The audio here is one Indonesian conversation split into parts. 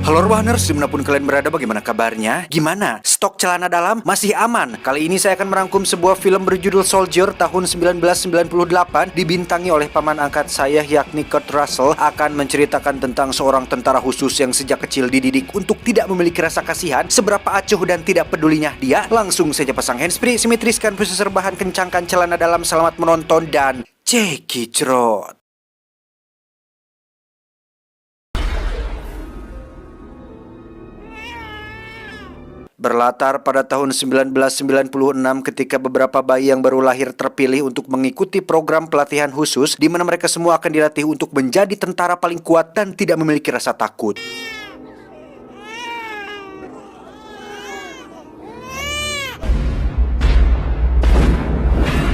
Halo Ruahners, dimanapun kalian berada, bagaimana kabarnya? Gimana? Stok celana dalam masih aman? Kali ini saya akan merangkum sebuah film berjudul Soldier tahun 1998, dibintangi oleh paman angkat saya yakni Kurt Russell, akan menceritakan tentang seorang tentara khusus yang sejak kecil dididik untuk tidak memiliki rasa kasihan. Seberapa acuh dan tidak pedulinya dia. Langsung saja pasang handsfree, simetriskan pusar bahan, kencangkan celana dalam, selamat menonton dan cekicrot. Berlatar pada tahun 1996 ketika beberapa bayi yang baru lahir terpilih untuk mengikuti program pelatihan khusus di mana mereka semua akan dilatih untuk menjadi tentara paling kuat dan tidak memiliki rasa takut.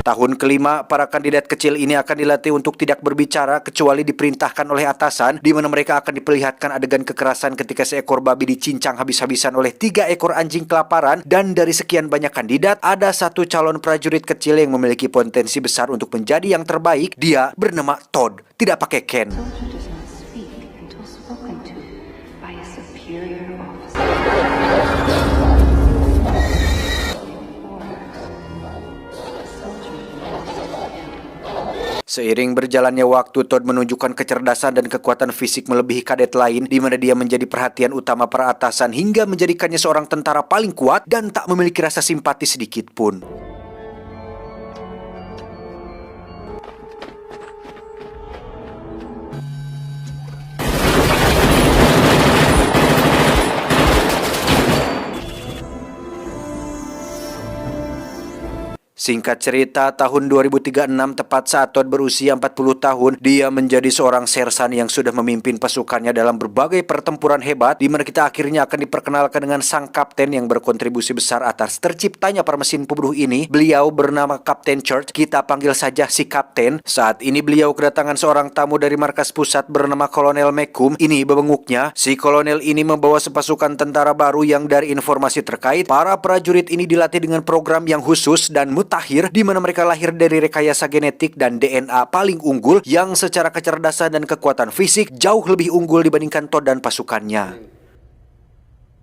Tahun kelima, para kandidat kecil ini akan dilatih untuk tidak berbicara kecuali diperintahkan oleh atasan, di mana mereka akan diperlihatkan adegan kekerasan ketika seekor babi dicincang habis-habisan oleh 3 ekor anjing kelaparan. Dan dari sekian banyak kandidat, ada satu calon prajurit kecil yang memiliki potensi besar untuk menjadi yang terbaik. Dia bernama Todd, tidak pakai Ken. Seiring berjalannya waktu, Todd menunjukkan kecerdasan dan kekuatan fisik melebihi kadet lain, di mana dia menjadi perhatian utama para atasan hingga menjadikannya seorang tentara paling kuat dan tak memiliki rasa simpati sedikit pun. Singkat cerita, tahun 2036 tepat saat Todd berusia 40 tahun, dia menjadi seorang sersan yang sudah memimpin pasukannya dalam berbagai pertempuran hebat, di mana kita akhirnya akan diperkenalkan dengan sang kapten yang berkontribusi besar atas terciptanya para mesin pembunuh ini. Beliau bernama Kapten Church, kita panggil saja si Kapten. Saat ini beliau kedatangan seorang tamu dari markas pusat bernama Kolonel McComb. Ini bebenguknya, si kolonel ini membawa sepasukan tentara baru yang dari informasi terkait, para prajurit ini dilatih dengan program yang khusus dan mutakhir, di mana mereka lahir dari rekayasa genetik dan DNA paling unggul yang secara kecerdasan dan kekuatan fisik jauh lebih unggul dibandingkan Todd dan pasukannya.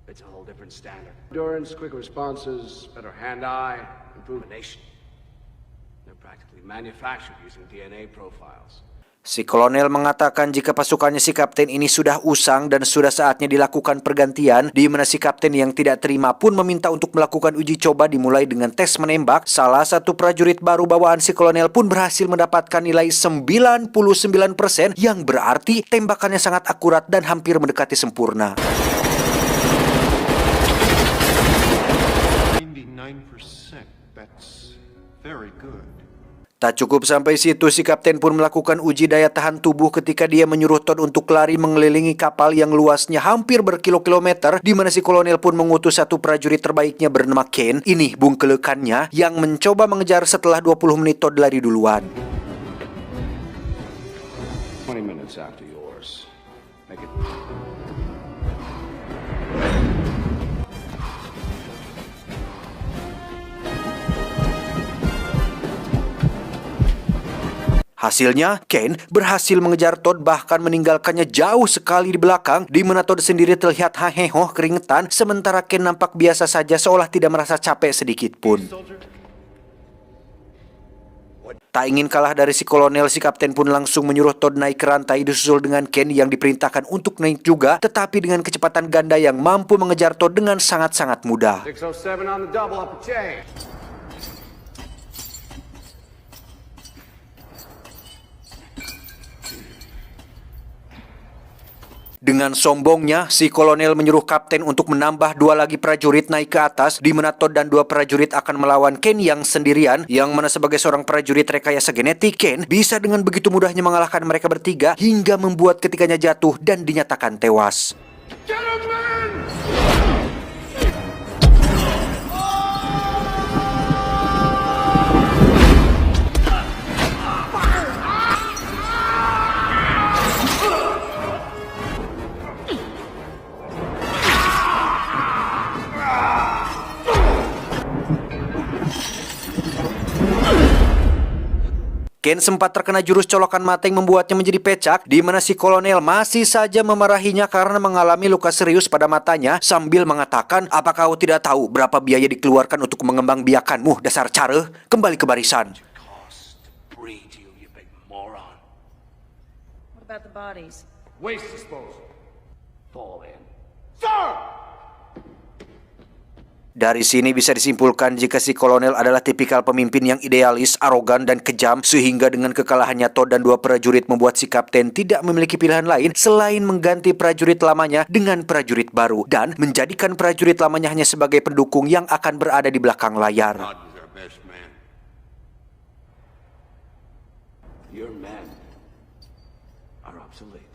It's a whole different standard. Endurance, quick responses, better hand-eye, improved nation. They're practically manufactured using DNA profiles. Si kolonel mengatakan jika pasukannya si kapten ini sudah usang dan sudah saatnya dilakukan pergantian, di mana si kapten yang tidak terima pun meminta untuk melakukan uji coba dimulai dengan tes menembak. Salah satu prajurit baru bawaan si kolonel pun berhasil mendapatkan nilai 99%, yang berarti tembakannya sangat akurat dan hampir mendekati sempurna. 99%, that's very good. Tak cukup sampai situ, si kapten pun melakukan uji daya tahan tubuh ketika dia menyuruh Todd untuk lari mengelilingi kapal yang luasnya hampir berkilo-kilometer, di mana si kolonel pun mengutus satu prajurit terbaiknya bernama Ken, ini bungkelekannya, yang mencoba mengejar setelah 20 menit Todd lari duluan. 20 minutes after yours. Make it... Hasilnya, Ken berhasil mengejar Todd bahkan meninggalkannya jauh sekali di belakang, di mana Todd sendiri terlihat haheho keringetan, sementara Ken nampak biasa saja seolah tidak merasa capek sedikit pun. Tak ingin kalah dari si kolonel, si kapten pun langsung menyuruh Todd naik ke rantai disusul dengan Ken yang diperintahkan untuk naik juga, tetapi dengan kecepatan ganda yang mampu mengejar Todd dengan sangat-sangat mudah. 607 on the double upper chain. Dengan sombongnya, si kolonel menyuruh kapten untuk menambah 2 lagi prajurit naik ke atas, di mana Todd dan 2 prajurit akan melawan Ken yang sendirian, yang mana sebagai seorang prajurit rekayasa genetik, Ken bisa dengan begitu mudahnya mengalahkan mereka bertiga hingga membuat ketiganya jatuh dan dinyatakan tewas. Ken sempat terkena jurus colokan mata yang membuatnya menjadi pecak, di mana si kolonel masih saja memarahinya karena mengalami luka serius pada matanya sambil mengatakan, "Apa kau tidak tahu berapa biaya dikeluarkan untuk mengembangbiakanmu, dasar care? Kembali ke barisan." Cost to breed you, you big moron. What about the bodies? Waste disposal. Fall in. Sir! Dari sini bisa disimpulkan jika si kolonel adalah tipikal pemimpin yang idealis, arogan, dan kejam, sehingga dengan kekalahannya Todd dan 2 prajurit membuat si kapten tidak memiliki pilihan lain selain mengganti prajurit lamanya dengan prajurit baru dan menjadikan prajurit lamanya hanya sebagai pendukung yang akan berada di belakang layar. Todd was our best man. Your men are obsolete.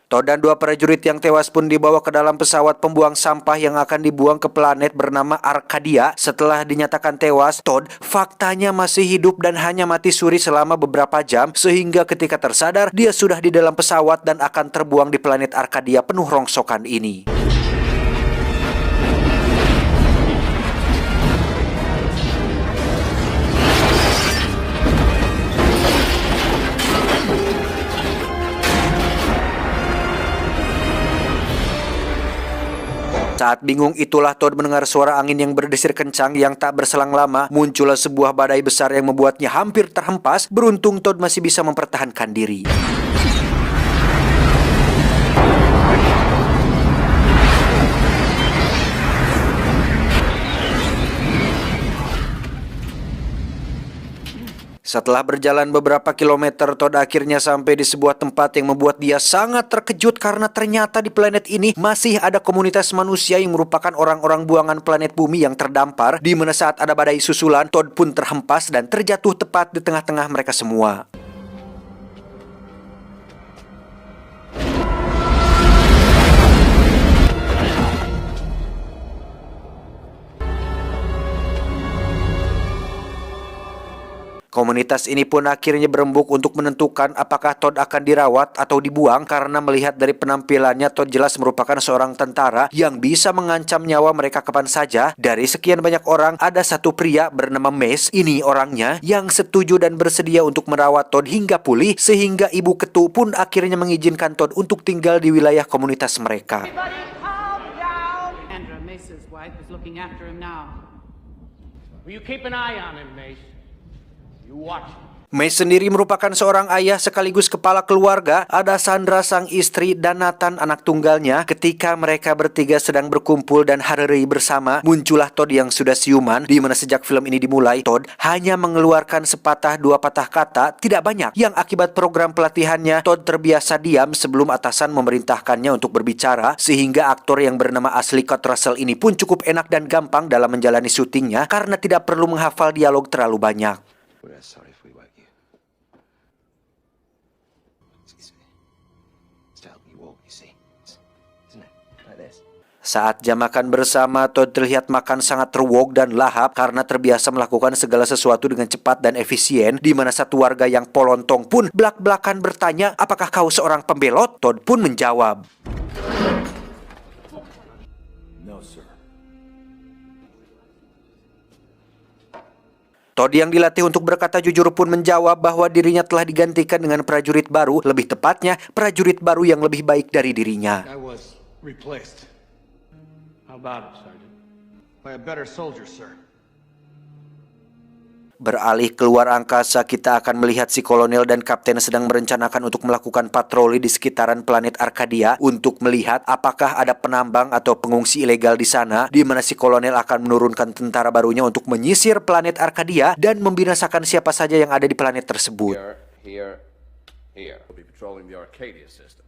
Todd dan 2 prajurit yang tewas pun dibawa ke dalam pesawat pembuang sampah yang akan dibuang ke planet bernama Arcadia. Setelah dinyatakan tewas, Todd faktanya masih hidup dan hanya mati suri selama beberapa jam, sehingga ketika tersadar, dia sudah di dalam pesawat dan akan terbuang di planet Arcadia penuh rongsokan ini. Saat bingung itulah Todd mendengar suara angin yang berdesir kencang yang tak berselang lama. Muncullah sebuah badai besar yang membuatnya hampir terhempas. Beruntung Todd masih bisa mempertahankan diri. Setelah berjalan beberapa kilometer, Todd akhirnya sampai di sebuah tempat yang membuat dia sangat terkejut karena ternyata di planet ini masih ada komunitas manusia yang merupakan orang-orang buangan planet bumi yang terdampar, di mana saat ada badai susulan, Todd pun terhempas dan terjatuh tepat di tengah-tengah mereka semua. Komunitas ini pun akhirnya berembuk untuk menentukan apakah Todd akan dirawat atau dibuang karena melihat dari penampilannya Todd jelas merupakan seorang tentara yang bisa mengancam nyawa mereka kapan saja. Dari sekian banyak orang, ada satu pria bernama Mace, ini orangnya, yang setuju dan bersedia untuk merawat Todd hingga pulih, sehingga ibu ketu pun akhirnya mengizinkan Todd untuk tinggal di wilayah komunitas mereka. Andra, Mace's wife, is looking after him now. Will you keep an eye on him, Mace? You watch him. Mace sendiri merupakan seorang ayah sekaligus kepala keluarga. Ada Sandra sang istri dan Nathan anak tunggalnya. Ketika mereka bertiga sedang berkumpul dan hari bersama, muncullah Todd yang sudah siuman, di mana sejak film ini dimulai, Todd hanya mengeluarkan sepatah 2 patah kata, tidak banyak, yang akibat program pelatihannya, Todd terbiasa diam sebelum atasan memerintahkannya untuk berbicara, sehingga aktor yang bernama asli Kurt Russell ini pun cukup enak dan gampang dalam menjalani syutingnya karena tidak perlu menghafal dialog terlalu banyak. We're sorry if we woke you. Excuse me. It's to help you walk, you see. Isn't it? Like this. Saat jam makan bersama, Todd terlihat makan sangat terwok dan lahap karena terbiasa melakukan segala sesuatu dengan cepat dan efisien, di mana satu warga yang polontong pun belak-belakan bertanya, "Apakah kau seorang pembelot?" Todd pun menjawab, No, sir. Todd yang dilatih untuk berkata jujur pun menjawab bahwa dirinya telah digantikan dengan prajurit baru, lebih tepatnya prajurit baru yang lebih baik dari dirinya. I was replaced How about it, Sergeant? by a better soldier, sir. Beralih keluar angkasa, kita akan melihat si kolonel dan kapten sedang merencanakan untuk melakukan patroli di sekitaran planet Arcadia untuk melihat apakah ada penambang atau pengungsi ilegal di sana, di mana si kolonel akan menurunkan tentara barunya untuk menyisir planet Arcadia dan membinasakan siapa saja yang ada di planet tersebut. Here. We'll be patrolling the Arcadia system.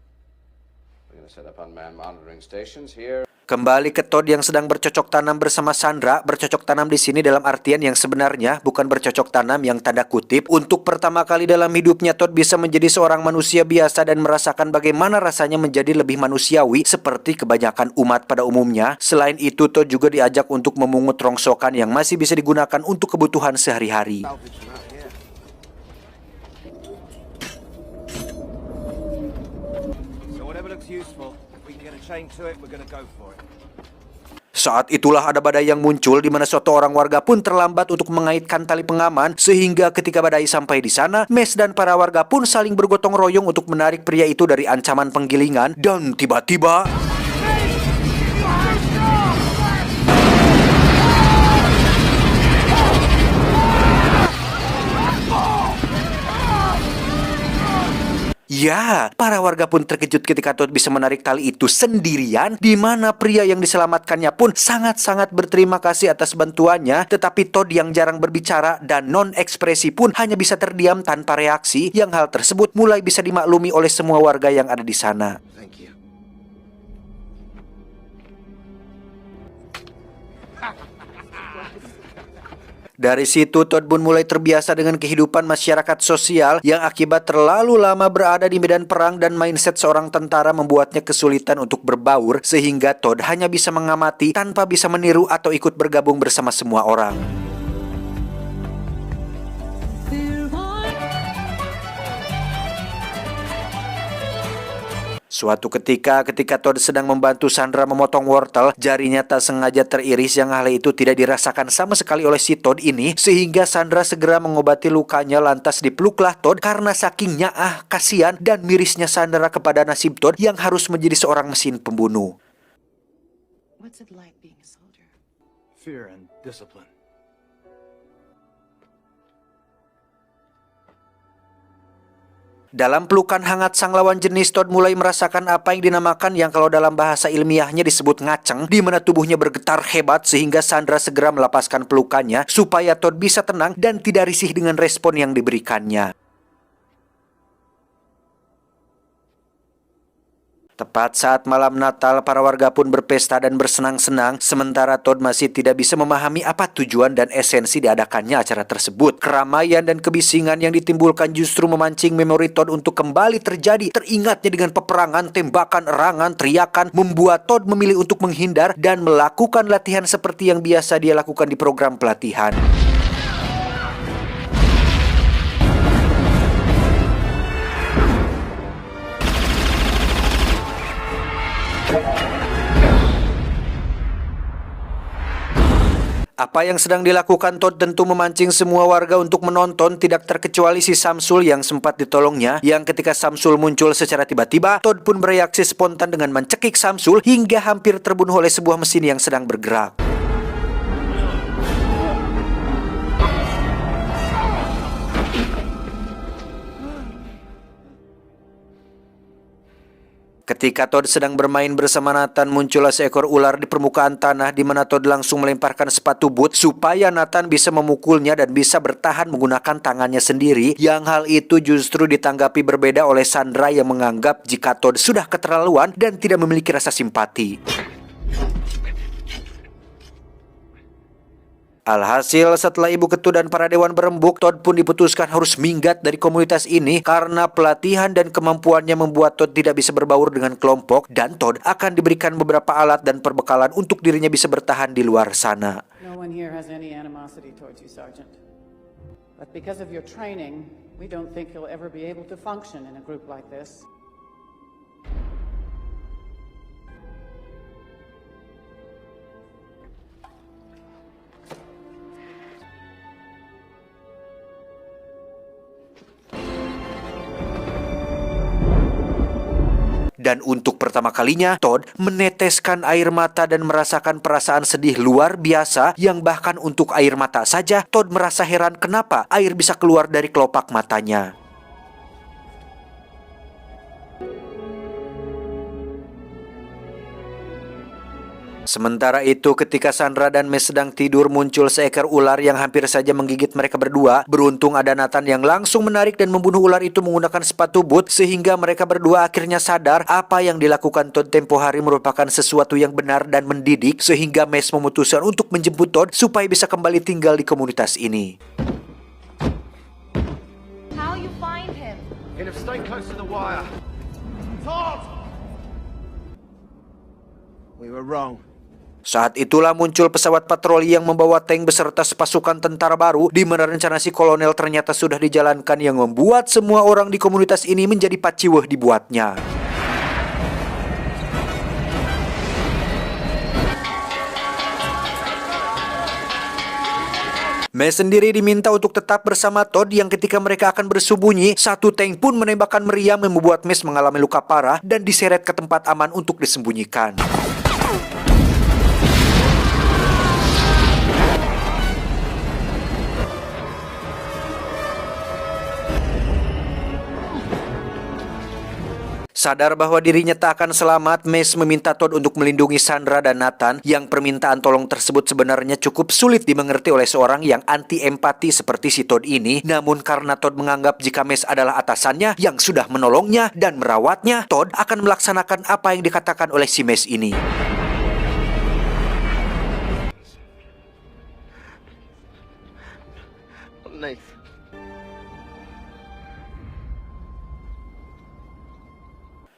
We're going to set up unmanned monitoring stations here. Kembali ke Todd yang sedang bercocok tanam bersama Sandra. Bercocok tanam di sini dalam artian yang sebenarnya, bukan bercocok tanam yang tanda kutip. Untuk pertama kali dalam hidupnya, Todd bisa menjadi seorang manusia biasa dan merasakan bagaimana rasanya menjadi lebih manusiawi seperti kebanyakan umat pada umumnya. Selain itu, Todd juga diajak untuk memungut rongsokan yang masih bisa digunakan untuk kebutuhan sehari-hari. Saat itulah ada badai yang muncul di mana suatu orang warga pun terlambat untuk mengaitkan tali pengaman, sehingga ketika badai sampai di sana, Mes dan para warga pun saling bergotong royong untuk menarik pria itu dari ancaman penggilingan, dan tiba-tiba ya, para warga pun terkejut ketika Todd bisa menarik tali itu sendirian, di mana pria yang diselamatkannya pun sangat-sangat berterima kasih atas bantuannya, tetapi Todd yang jarang berbicara dan non-ekspresi pun hanya bisa terdiam tanpa reaksi, yang hal tersebut mulai bisa dimaklumi oleh semua warga yang ada di sana. Thank you. Dari situ Todd pun mulai terbiasa dengan kehidupan masyarakat sosial yang akibat terlalu lama berada di medan perang, dan mindset seorang tentara membuatnya kesulitan untuk berbaur, sehingga Todd hanya bisa mengamati tanpa bisa meniru atau ikut bergabung bersama semua orang. Suatu ketika Todd sedang membantu Sandra memotong wortel, jarinya tak sengaja teriris, yang hal itu tidak dirasakan sama sekali oleh si Todd ini, sehingga Sandra segera mengobati lukanya. Lantas dipeluklah Todd karena saking nyaah, kasihan, dan mirisnya Sandra kepada nasib Todd yang harus menjadi seorang mesin pembunuh. What's it like being a soldier? Fear and discipline. Dalam pelukan hangat sang lawan jenis, Todd mulai merasakan apa yang dinamakan, yang kalau dalam bahasa ilmiahnya disebut ngaceng, di mana tubuhnya bergetar hebat, sehingga Sandra segera melepaskan pelukannya supaya Todd bisa tenang dan tidak risih dengan respon yang diberikannya. Tepat saat malam Natal, para warga pun berpesta dan bersenang-senang, sementara Todd masih tidak bisa memahami apa tujuan dan esensi diadakannya acara tersebut. Keramaian dan kebisingan yang ditimbulkan justru memancing memori Todd untuk kembali terjadi. Teringatnya dengan peperangan, tembakan, erangan, teriakan, membuat Todd memilih untuk menghindar dan melakukan latihan seperti yang biasa dia lakukan di program pelatihan. Apa yang sedang dilakukan Todd tentu memancing semua warga untuk menonton, tidak terkecuali si Samsul yang sempat ditolongnya, yang ketika Samsul muncul secara tiba-tiba, Todd pun bereaksi spontan dengan mencekik Samsul hingga hampir terbunuh oleh sebuah mesin yang sedang bergerak. Ketika Todd sedang bermain bersama Nathan, muncullah seekor ular di permukaan tanah, di mana Todd langsung melemparkan sepatu boot supaya Nathan bisa memukulnya dan bisa bertahan menggunakan tangannya sendiri, yang hal itu justru ditanggapi berbeda oleh Sandra yang menganggap jika Todd sudah keterlaluan dan tidak memiliki rasa simpati. Alhasil, setelah Ibu Ketu dan para dewan berembuk, Todd pun diputuskan harus minggat dari komunitas ini karena pelatihan dan kemampuannya membuat Todd tidak bisa berbaur dengan kelompok, dan Todd akan diberikan beberapa alat dan perbekalan untuk dirinya bisa bertahan di luar sana. No one here has any animosity towards you, Sergeant. But because of your training, we don't think you'll ever be able to function in a group like this. Dan untuk pertama kalinya, Todd meneteskan air mata dan merasakan perasaan sedih luar biasa, yang bahkan untuk air mata saja, Todd merasa heran kenapa air bisa keluar dari kelopak matanya. Sementara itu, ketika Sandra dan Mes sedang tidur, muncul seekor ular yang hampir saja menggigit mereka berdua. Beruntung ada Nathan yang langsung menarik dan membunuh ular itu menggunakan sepatu boot, sehingga mereka berdua akhirnya sadar apa yang dilakukan Todd tempo hari merupakan sesuatu yang benar dan mendidik, sehingga Mes memutuskan untuk menjemput Todd supaya bisa kembali tinggal di komunitas ini. How you find him? He'd have stayed close to the wire. Todd! We were wrong. Saat itulah muncul pesawat patroli yang membawa tank beserta pasukan tentara baru, di mana rencana si kolonel ternyata sudah dijalankan, yang membuat semua orang di komunitas ini menjadi paciweh dibuatnya. Mace sendiri diminta untuk tetap bersama Todd yang ketika mereka akan bersembunyi, satu tank pun menembakkan meriam yang membuat Mace mengalami luka parah dan diseret ke tempat aman untuk disembunyikan. Sadar bahwa dirinya tak akan selamat, Mace meminta Todd untuk melindungi Sandra dan Nathan yang permintaan tolong tersebut sebenarnya cukup sulit dimengerti oleh seorang yang anti-empati seperti si Todd ini. Namun karena Todd menganggap jika Mace adalah atasannya yang sudah menolongnya dan merawatnya, Todd akan melaksanakan apa yang dikatakan oleh si Mace ini. Knife.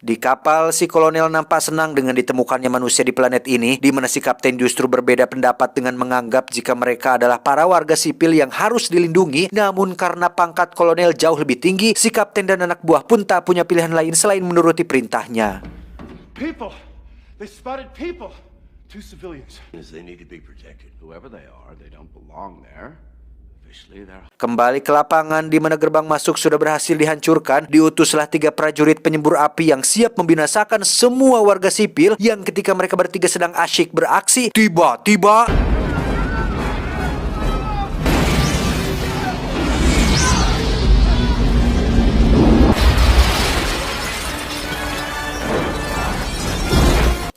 Di kapal, si kolonel nampak senang dengan ditemukannya manusia di planet ini, di mana si kapten justru berbeda pendapat dengan menganggap jika mereka adalah para warga sipil yang harus dilindungi. Namun karena pangkat kolonel jauh lebih tinggi, si kapten dan anak buah pun tak punya pilihan lain selain menuruti perintahnya. People! They spotted people! 2 civilians. They need to be protected. Whoever they are, they don't belong there. Officially, they're... Kembali ke lapangan di mana gerbang masuk sudah berhasil dihancurkan, diutuslah 3 prajurit penyembur api yang siap membinasakan semua warga sipil yang ketika mereka bertiga sedang asyik beraksi, tiba-tiba...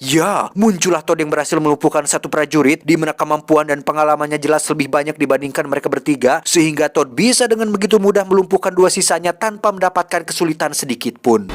Ya, muncullah Todd yang berhasil melumpuhkan satu prajurit di mana kemampuan dan pengalamannya jelas lebih banyak dibandingkan mereka bertiga, sehingga Todd bisa dengan begitu mudah melumpuhkan 2 sisanya tanpa mendapatkan kesulitan sedikit pun.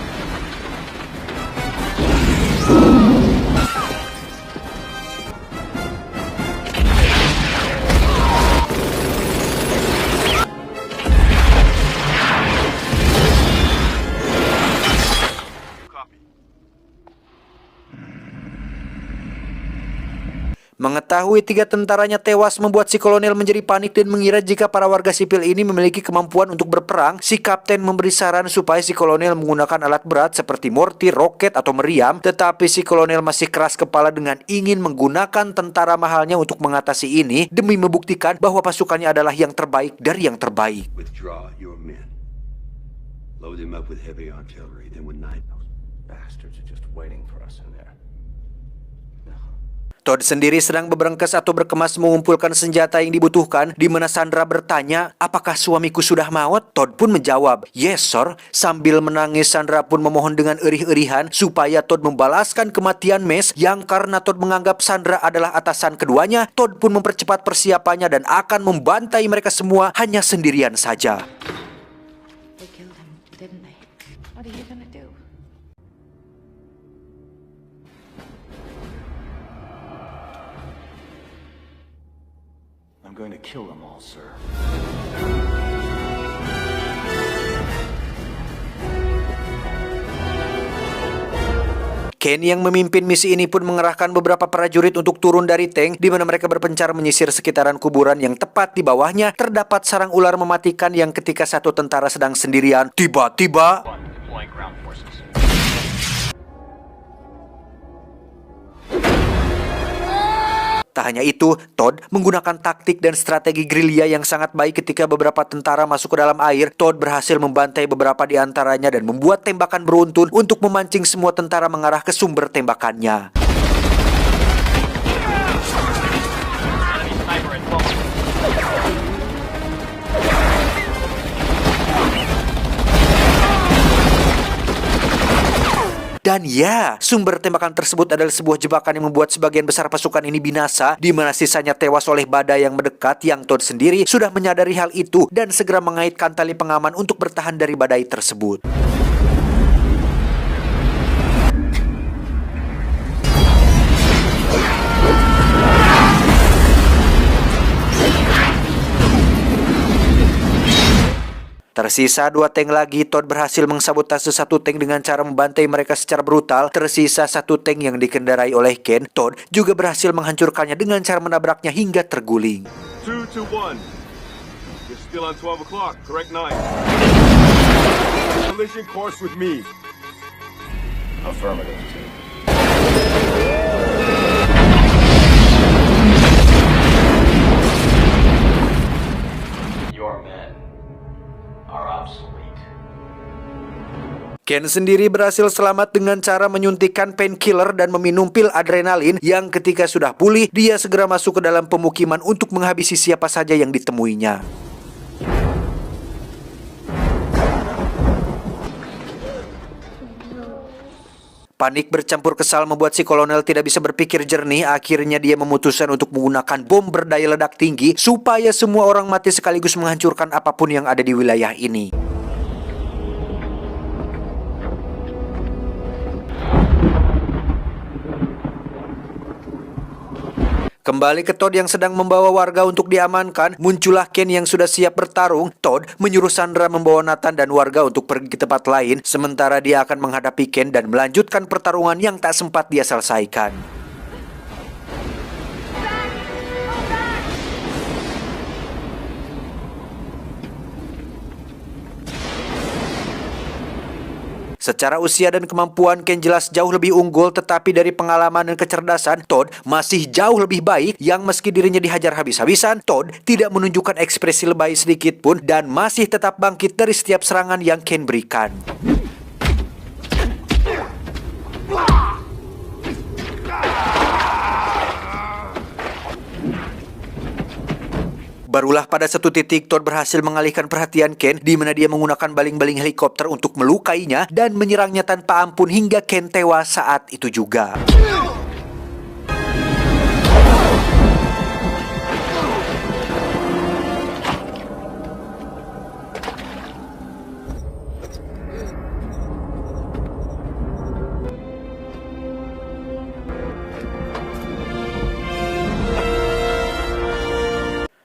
Mengetahui 3 tentaranya tewas membuat si kolonel menjadi panik dan mengira jika para warga sipil ini memiliki kemampuan untuk berperang. Si kapten memberi saran supaya si kolonel menggunakan alat berat seperti mortir, roket, atau meriam. Tetapi si kolonel masih keras kepala dengan ingin menggunakan tentara mahalnya untuk mengatasi ini demi membuktikan bahwa pasukannya adalah yang terbaik dari yang terbaik. Withdraw your men. Load them up with heavy artillery. Then when night... Those bastards are just waiting for us in there. Todd sendiri sedang berberengkes atau berkemas mengumpulkan senjata yang dibutuhkan, di mana Sandra bertanya, apakah suamiku sudah maut? Todd pun menjawab, yes sir. Sambil menangis, Sandra pun memohon dengan erih-erihan supaya Todd membalaskan kematian Mace, yang karena Todd menganggap Sandra adalah atasan keduanya, Todd pun mempercepat persiapannya dan akan membantai mereka semua hanya sendirian saja. They killed him, didn't they? What are you gonna do? I'm going to kill them all, sir. Ken yang memimpin misi ini pun mengerahkan beberapa prajurit untuk turun dari tank, di mana mereka berpencar menyisir sekitaran kuburan yang tepat di bawahnya terdapat sarang ular mematikan yang ketika satu tentara sedang sendirian, tiba-tiba... Tak hanya itu, Todd menggunakan taktik dan strategi gerilya yang sangat baik ketika beberapa tentara masuk ke dalam air. Todd berhasil membantai beberapa di antaranya dan membuat tembakan beruntun untuk memancing semua tentara mengarah ke sumber tembakannya. Dan ya, sumber tembakan tersebut adalah sebuah jebakan yang membuat sebagian besar pasukan ini binasa, di mana sisanya tewas oleh badai yang mendekat, yang Todd sendiri sudah menyadari hal itu dan segera mengaitkan tali pengaman untuk bertahan dari badai tersebut. Tersisa 2 tank lagi. Todd berhasil mengsabotase 1 tank dengan cara membantai mereka secara brutal. Tersisa 1 tank yang dikendarai oleh Ken. Todd juga berhasil menghancurkannya dengan cara menabraknya hingga terguling. 2 to 1. You're still on 12 o'clock, correct 9. Collision course with me. Affirmative, team. Ken sendiri berhasil selamat dengan cara menyuntikkan painkiller dan meminum pil adrenalin yang ketika sudah pulih, dia segera masuk ke dalam pemukiman untuk menghabisi siapa saja yang ditemuinya. Panik bercampur kesal membuat si kolonel tidak bisa berpikir jernih. Akhirnya dia memutuskan untuk menggunakan bom berdaya ledak tinggi supaya semua orang mati sekaligus menghancurkan apapun yang ada di wilayah ini. Kembali ke Todd yang sedang membawa warga untuk diamankan, muncullah Ken yang sudah siap bertarung. Todd menyuruh Sandra membawa Nathan dan warga untuk pergi ke tempat lain, sementara dia akan menghadapi Ken dan melanjutkan pertarungan yang tak sempat dia selesaikan. Secara usia dan kemampuan, Ken jelas jauh lebih unggul, tetapi dari pengalaman dan kecerdasan, Todd masih jauh lebih baik, yang meski dirinya dihajar habis-habisan, Todd tidak menunjukkan ekspresi lebay sedikit pun dan masih tetap bangkit dari setiap serangan yang Ken berikan. Barulah pada satu titik Todd berhasil mengalihkan perhatian Ken, di mana dia menggunakan baling-baling helikopter untuk melukainya dan menyerangnya tanpa ampun hingga Ken tewas saat itu juga.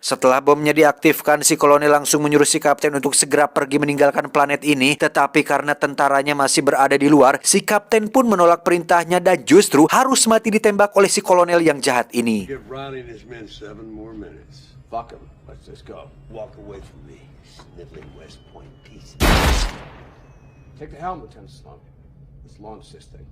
Setelah bomnya diaktifkan, si kolonel langsung menyuruh si kapten untuk segera pergi meninggalkan planet ini. Tetapi karena tentaranya masih berada di luar, si kapten pun menolak perintahnya dan justru harus mati ditembak oleh si kolonel yang jahat ini. Give Riley and his men 7 more minutes. Fuck him. Let's just go. Walk away from me, sniveling West Point pieces. Take the helm, Lieutenant Sloan. Let's launch this thing.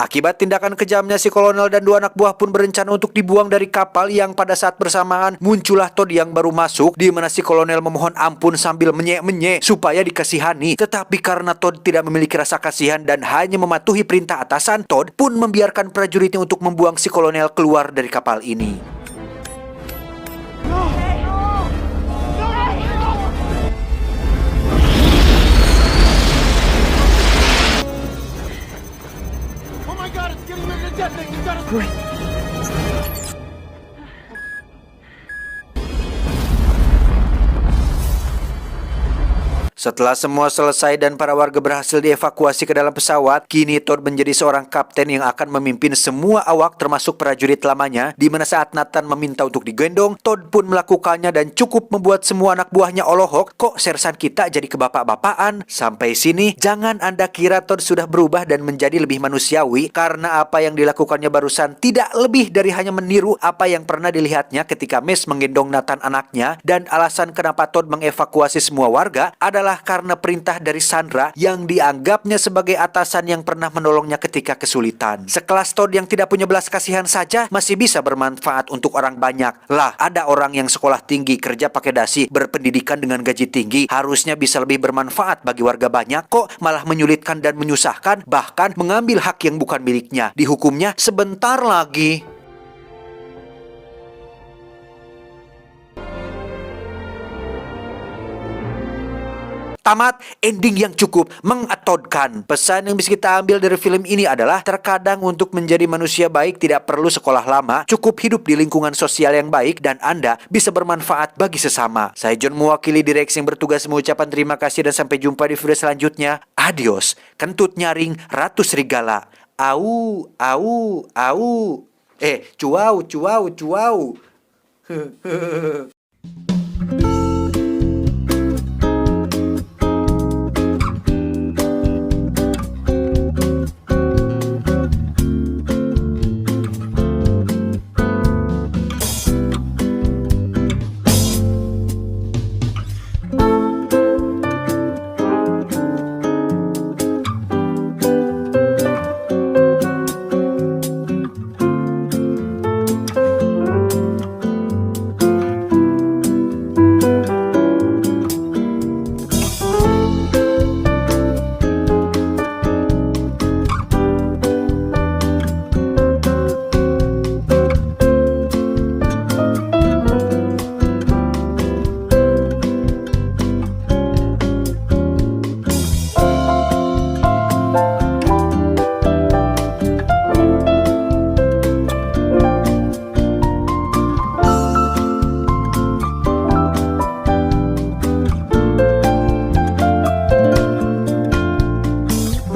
Akibat tindakan kejamnya, si kolonel dan 2 anak buah pun berencana untuk dibuang dari kapal, yang pada saat bersamaan muncullah Todd yang baru masuk, di mana si kolonel memohon ampun sambil menyek-menyek supaya dikasihani. Tetapi karena Todd tidak memiliki rasa kasihan dan hanya mematuhi perintah atasan, Todd pun membiarkan prajuritnya untuk membuang si kolonel keluar dari kapal ini. Setelah semua selesai dan para warga berhasil dievakuasi ke dalam pesawat, kini Todd menjadi seorang kapten yang akan memimpin semua awak termasuk prajurit lamanya, di mana saat Nathan meminta untuk digendong, Todd pun melakukannya dan cukup membuat semua anak buahnya olohok. Kok sersan kita jadi kebapak-bapaan? Sampai sini, jangan Anda kira Todd sudah berubah dan menjadi lebih manusiawi, karena apa yang dilakukannya barusan tidak lebih dari hanya meniru apa yang pernah dilihatnya ketika Mace menggendong Nathan anaknya. Dan alasan kenapa Todd mengevakuasi semua warga adalah karena perintah dari Sandra yang dianggapnya sebagai atasan yang pernah menolongnya ketika kesulitan. Sekelas Todd yang tidak punya belas kasihan saja masih bisa bermanfaat untuk orang banyak. Lah, ada orang yang sekolah tinggi, kerja pakai dasi, berpendidikan dengan gaji tinggi, harusnya bisa lebih bermanfaat bagi warga banyak, kok malah menyulitkan dan menyusahkan, bahkan mengambil hak yang bukan miliknya. Dihukumnya sebentar lagi. Tamat, ending yang cukup mengetodkan. Pesan yang bisa kita ambil dari film ini adalah terkadang untuk menjadi manusia baik tidak perlu sekolah lama, cukup hidup di lingkungan sosial yang baik dan Anda bisa bermanfaat bagi sesama. Saya John mewakili direksi yang bertugas mengucapkan terima kasih dan sampai jumpa di video selanjutnya. Adios, kentut nyaring Ratu Serigala. Au, au, au. Cuau, cuau, cuau.